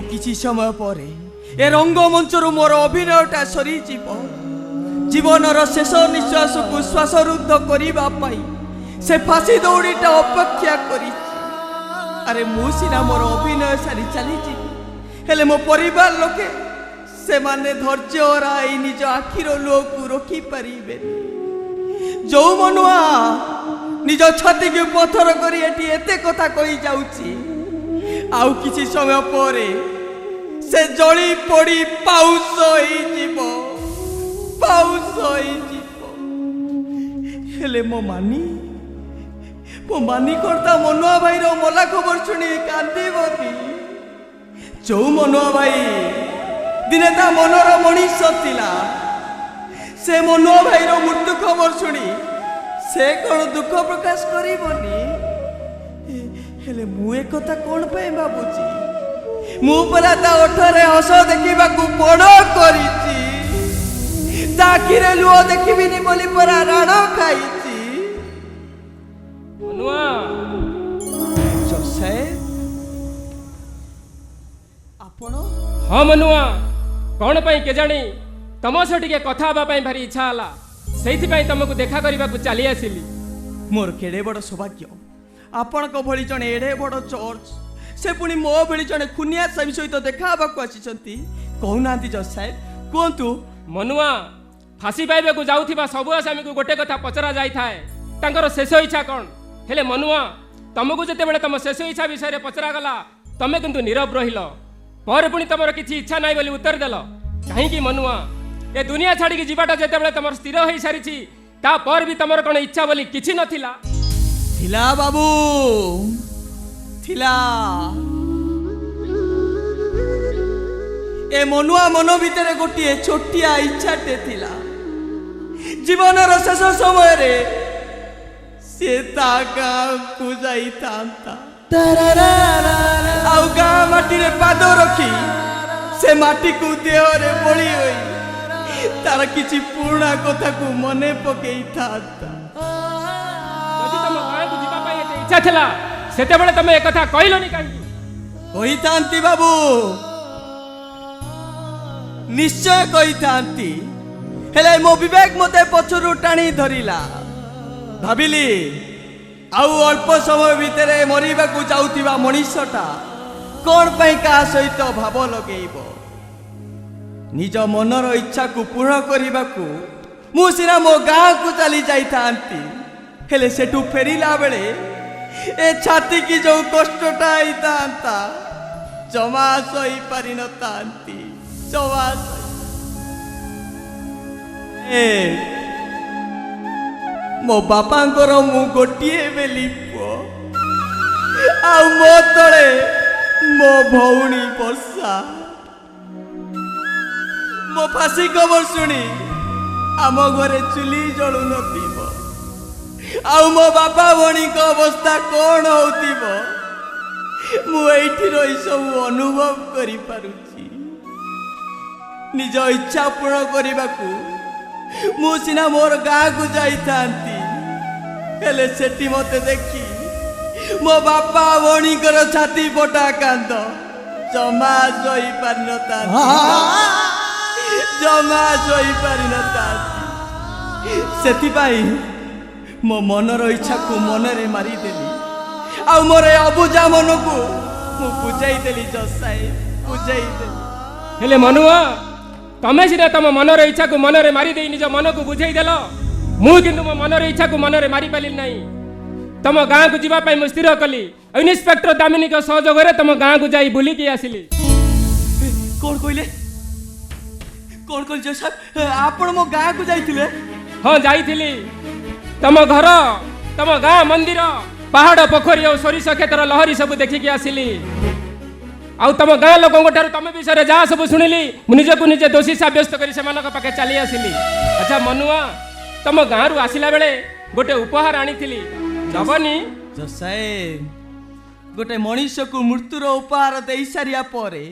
किछि समय परे ए रंगमंचर मोर अभिनयटा सरी जीवनर शेष निश्वास को श्वासरुद्ध करने से फांसी दौड़ीटा अपेक्षा करी। अरे मु सिना मोर अभिनय सारी चली हेले मो परिवार लोके से माने धैर्य हराई निज आखिर लुह को रोकी पारे। जो मनुआ निज छाती को पथर कर एते कथा कही जाउची आउ किछि समय परे से जली पड़ी पाउस हेले मो मानी करता मनुआ भाई रो मला खबर शुणी कांदीबी। जो मनुआ भाई दिने ता मनर मनीष थिला से मनुआ भाई रो मृत्यु खबर शुणी से कौन दुख प्रकाश करिबनी। हेले मु एक कथा कौन पे भाबुची मु परा ता ओठरे हस देखिबा को बड़ करिची ताकिरे लुह देखिबिनी बोली परा राण खाइची। मनुआ जसे आपण हाँ मनुआ कौन पाई के जानी तम से टिके कथा हबा पाई भारी इच्छा हला सेइथि पाई तुमको देखा करबा को चली आसिली। मोर केड़े बड़ सौभाग्य आपण को भली जने एड़े बड़ चर्च से पुणी मो भली जने खुनिया स्वामी सहित देखा हबा को आछिसंती कहउनांती जज साहेब कहंतु। मनुआ फांसी पाइबा को जाउथिबा सब आसामी को गोटे कथा पचरा जाई थाए तांकर शेष इच्छा कौन हेले मनुआ तुमको जते बेले तुम शेष इच्छा विषय पचरा गला तमे किंतु नीरव रहिल पर पुणी तुमर किछि इच्छा नाही बोली उत्तर देल कहीं कि मनुआ ए दुनिया छाड़ी की जीवाटा जते बेले तुमर स्थिर होई सारिछि ता पर भी तुमर कोन इच्छा बोली किछि नथिला। थिला बाबू थिला ए मनुआ मन भितर गोटे छोटिया इच्छाटे थिला जीवनर शेष समय रे से ता गाँव को जाई थांता आउ गाँ माटी रे पाद रखी से माटी को देह रे बोली होई तार किछि पुराना कथा को मने पकेई थांता। जदि तुम गाँ को जीवा पाई एते इच्छा थिला सेते बेले तुम एक कथा कहलोनी काई कही थांती बाबू निश्चय कही थांती हेले मो विवेक मते पछरु टाणी धरिला भाबिली आउ अल्प समय भितर मरिबा को जाउथिबा मनीषटा कौन पाई का सहित भाव लगेइबो निज मनर इच्छा को पूर्ण करने को मु सिना मो गाँ को चली जाइथांती हेले सेठू फेरिला बेले ए छाती की जो कष्टटा होता जमा सही पारि नथांती जमा मो बापांकर मु गोटिए बेली पुओ आउ मो तले मो भौणी वर्षा मो फांसी खबर शुणी आम घरे चुली जलु नथिबो आउ मो बापा भणी को अवस्था कौन होतिबो मु एठी रही सब अनुभव करि पारुछि। निज इच्छा पूर्ण करने को मु सिना मोर गाँ को जाई थांती हेले सेठी मते देखी मो बापा भणी कर छाती पटा कांद जमा सही पारि नथांती जमा सही पारि नथांती सेथिपाई मो मनर इच्छा को मनरे मारी देली आउ मोर अबुझा मन को मु बुझाई देली जसाई बुझाई देली। हेले मनुआ तमे सिना तम मनर इच्छा को मनरे मारी दे निज मन को बुझाई देल मु किंतु मो मनर इच्छा को मनरे मारी पाली नहीं तम गाँ को जीवा पाई मु स्थिर कली इंस्पेक्टर दामिनी को सहयोग रे तम गाँ को जाई बुली की आसिली। कौन कहले कौन कहले जो साहब आपण मो गाँ को जाइथिले? हाँ जाइथिली तम घर तम गाँ मंदिर पहाड़ पोखरी और सोरिष क्षेत्र लहरी सब देखिकी आसिली आउ तम गाँ लोक तम विषय जहाँ सब शुणिली निजक निजे दोषी सब्यस्त कर पाखे चली आसिली। अच्छा मनुआ तम गाँ रु आसिला बेले गोटे उपहार आनी जबनी जसाए गोटे मनीष को मृत्युर उपहार दे सारिया परे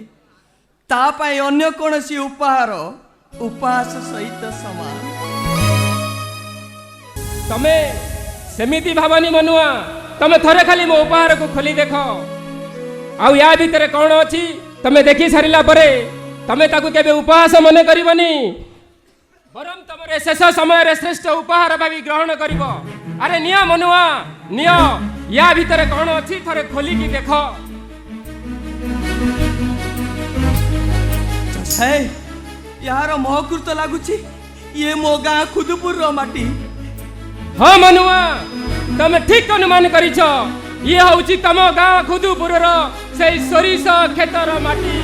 ता पाई अन्य कोनसी उपहार उपहास सहित समान तमे सेमिति भावनी मनुआ तमे थरे खाली मो उपहार को खोली देख आउ या भितर कौन अच्छी तमे देखि सारिला परे तमे ताकू केबे उपहास मने करिवनी बरम तमरे शेष समय रे श्रेष्ठ उपहार भावी ग्रहण करिवो। अरे निया मनुआ निया या भीतर कौन अछि थरे खोली की देखो। है यार महकृत लागुची ये मो गाँ खुदपुर रो माटी। हाँ मनुआ तमे ठीक अनुमान करिछ ये होउची तम गाँ खुदपुर रो से सोरिष खेतर माटी।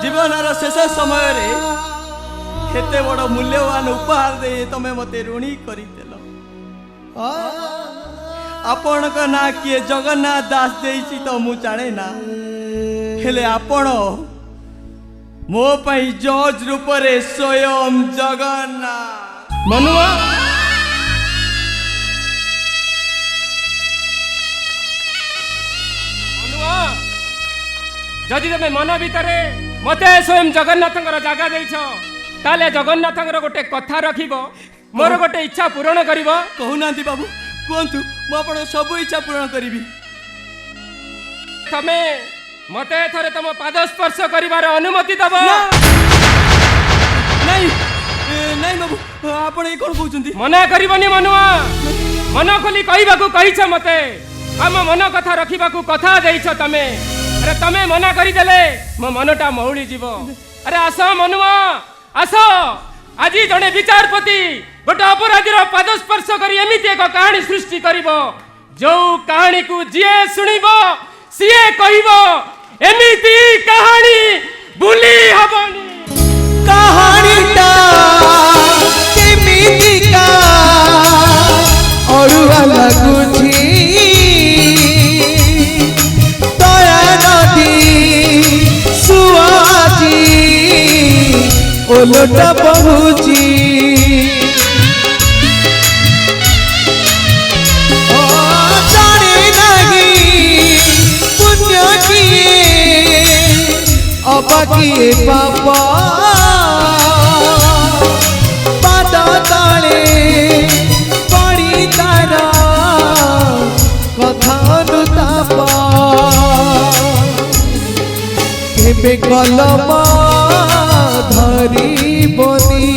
जीवन शेष समय रे केते बड़ मूल्यवान उपहार दे तमे मते ऋणी करिदेल। आपण का ना किए जगन्नाथ दास देइछि तो मु जाने ना हेले आपण मो पई जज रूप रे स्वयं जगन्नाथ। मनुआ मनुआ जदि तमे मन भितरे मते स्वयं जगन्नाथंकर जागा देइछ ताले जगन्नाथंकर गोटे कथा रखिबो मोर गोटे इच्छा पूर्ण करिबो। कहूनांती बाबू कहतु मु आपण सब इच्छा पूर्ण करिबी। तमे मते थरे तम पाद स्पर्श करिवार अनुमति दबो। नहीं नहीं बाबू आपण ए कोन कहउचंती मना करिवनी मनुआ मन खोली कहिबाकू कहिछ मते हम मन कथा रखिबाकू कथा देइछ तमे। अरे तमे मना करि देले मो मनटा मौली जीवो। अरे आस मनुआ आस आज जने विचारपति गोटे अपराधीर पाद स्पर्श करी एमिति एक कहानी सृष्टि करिवो जो कहानी को जिए सुनिबो सिए कहिबो एमिति कहानी भूली हबनी। कहानीटा केमिति का अरुआ लागुछि दया नदी सुआजी ओलट बहुची जाने नहीं पुण्य किए अबाकिए पापा पाद तले पड़ी तार कथा अनुताप केबे कलम धरी बनी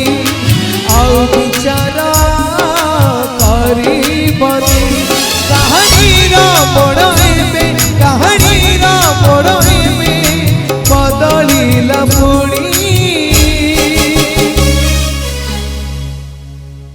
आउ विचार